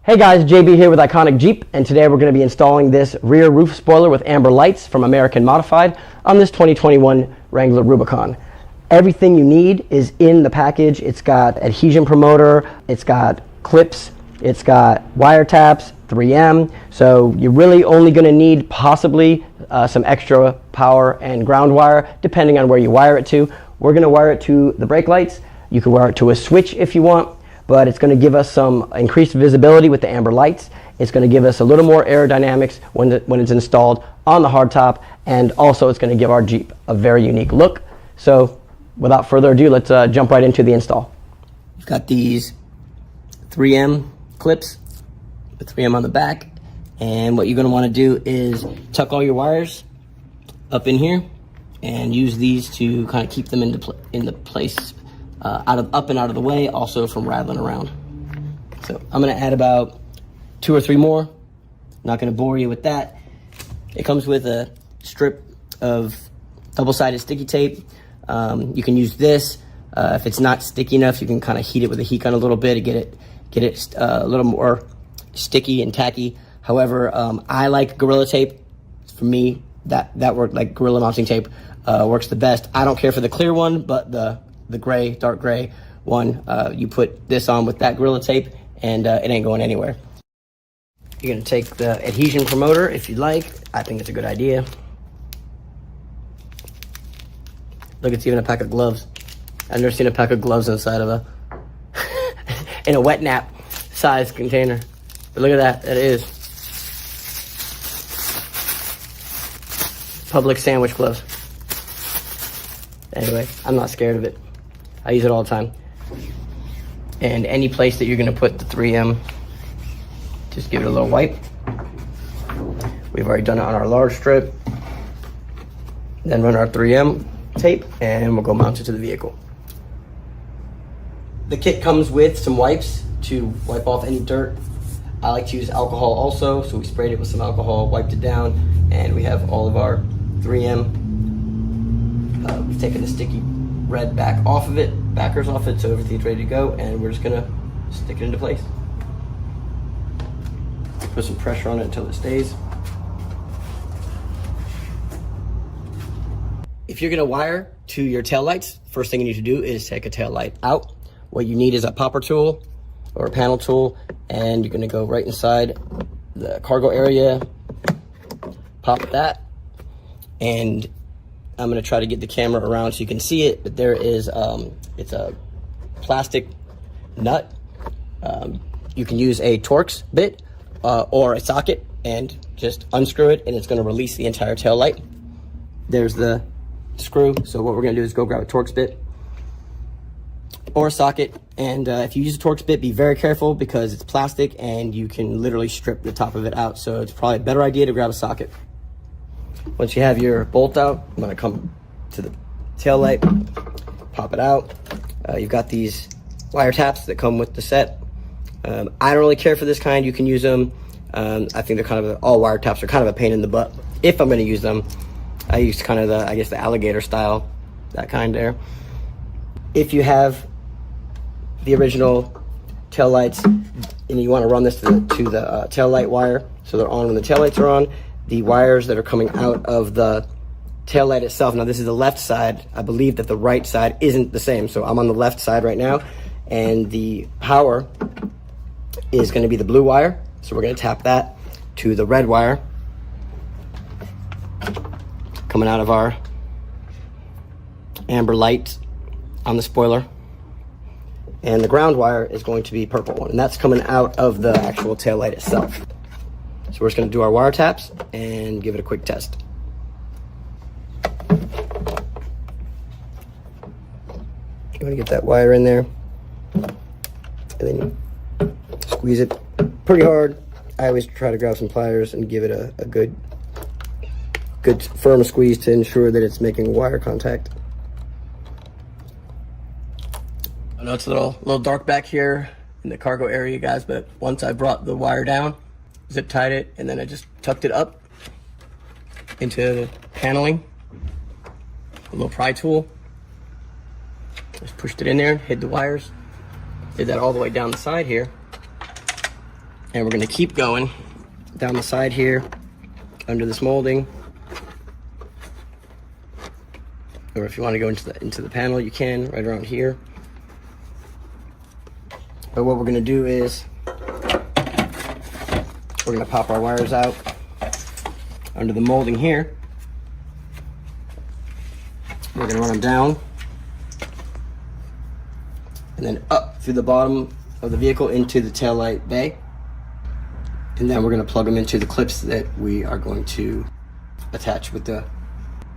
Hey guys, JB here with Iconic Jeep, and today we're going to be installing this rear roof spoiler with amber lights from American Modified on this 2021 Wrangler Rubicon. Everything you need is in the package. It's got adhesion promoter, it's got clips, it's got wire taps, 3M, so you're really only going to need possibly some extra power and ground wire depending on where you wire it to. We're going to wire it to the brake lights. You can wire it to a switch if you want, but it's going to give us some increased visibility with the amber lights. It's going to give us a little more aerodynamics when it's installed on the hardtop, and also it's going to give our Jeep a very unique look. So without further ado, let's jump right into the install. We've got these 3M clips, the 3M on the back, and what you're going to want to do is tuck all your wires up in here and use these to kind of keep them into place. Up and out of the way, also from rattling around. So I'm going to add about 2 or 3 more. Not going to bore you with that. It comes with a strip of double-sided sticky tape. You can use this. If it's not sticky enough, you can kind of heat it with a heat gun a little bit to get it a little more sticky and tacky. However, I like Gorilla tape. For me, that worked, like Gorilla mounting tape works the best. I don't care for the clear one, but the gray, dark gray one, you put this on with that Gorilla tape and it ain't going anywhere. You're gonna take the adhesion promoter if you'd like. I think it's a good idea. Look, it's even a pack of gloves. I've never seen a pack of gloves inside of in a wet nap size container. But look at that, that is Publix sandwich gloves. Anyway, I'm not scared of it. I use it all the time. And any place that you're gonna put the 3M, just give it a little wipe. We've already done it on our large strip. Then run our 3M tape and we'll go mount it to the vehicle. The kit comes with some wipes to wipe off any dirt. I like to use alcohol also, so we sprayed it with some alcohol, wiped it down, and we have all of our 3M. We've taken the sticky red backers off it, so everything's ready to go, and we're just gonna stick it into place. Put some pressure on it until it stays. If you're gonna wire to your taillights, first thing you need to do is take a taillight out. What you need is a popper tool or a panel tool, and you're gonna go right inside the cargo area, pop that, and I'm gonna try to get the camera around so you can see it, but there is, it's a plastic nut. You can use a Torx bit or a socket and just unscrew it, and it's gonna release the entire tail light. There's the screw, so what we're gonna do is go grab a Torx bit or a socket, and if you use a Torx bit, be very careful because it's plastic and you can literally strip the top of it out, so it's probably a better idea to grab a socket. Once you have your bolt out, I'm gonna come to the tail light, pop it out. You've got these wire taps that come with the set. I don't really care for this kind. You can use them. I think they're kind of, all wire taps are kind of a pain in the butt. If I'm gonna use them, I use kind of I guess the alligator style, that kind there. If you have the original tail lights and you wanna run this to the tail light wire, so they're on when the tail lights are on, the wires that are coming out of the tail light itself. Now this is the left side. I believe that the right side isn't the same. So I'm on the left side right now, and the power is gonna be the blue wire. So we're gonna tap that to the red wire coming out of our amber light on the spoiler. And the ground wire is going to be purple one, and that's coming out of the actual tail light itself. So we're just gonna do our wire taps and give it a quick test. You wanna get that wire in there, and then you squeeze it pretty hard. I always try to grab some pliers and give it a good firm squeeze to ensure that it's making wire contact. I know it's a little dark back here in the cargo area, guys, but once I brought the wire down, zip tied it, and then I just tucked it up into the paneling. A little pry tool. Just pushed it in there, hid the wires. Did that all the way down the side here. And we're going to keep going down the side here, under this molding. Or if you want to go into the panel, you can, right around here. But what we're going to do is we're going to pop our wires out under the molding here. We're going to run them down and then up through the bottom of the vehicle into the taillight bay. And then we're going to plug them into the clips that we are going to attach with the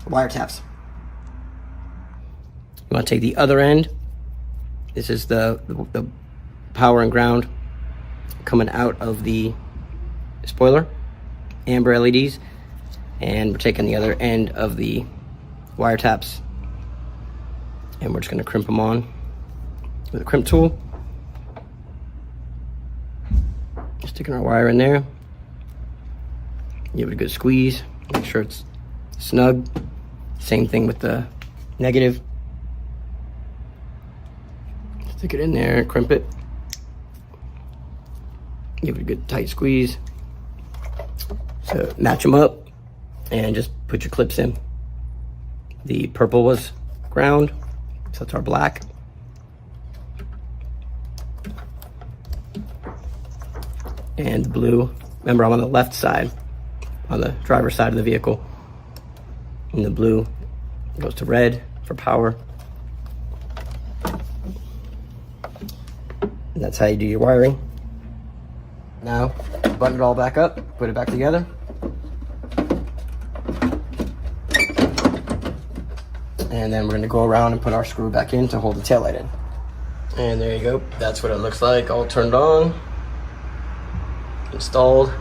wire taps. You want to take the other end. This is the power and ground coming out of the spoiler, amber LEDs, and we're taking the other end of the wire taps and we're just going to crimp them on with a crimp tool. Sticking our wire in there, give it a good squeeze, make sure it's snug. Same thing with the negative. Stick it in there, crimp it, give it a good tight squeeze. So match them up and just put your clips in. The purple was ground, so that's our black. And the blue, remember I'm on the left side, on the driver's side of the vehicle. And the blue goes to red for power. And that's how you do your wiring. Now, button it all back up, put it back together. And then we're going to go around and put our screw back in to hold the taillight in. And there you go. That's what it looks like, all turned on, installed.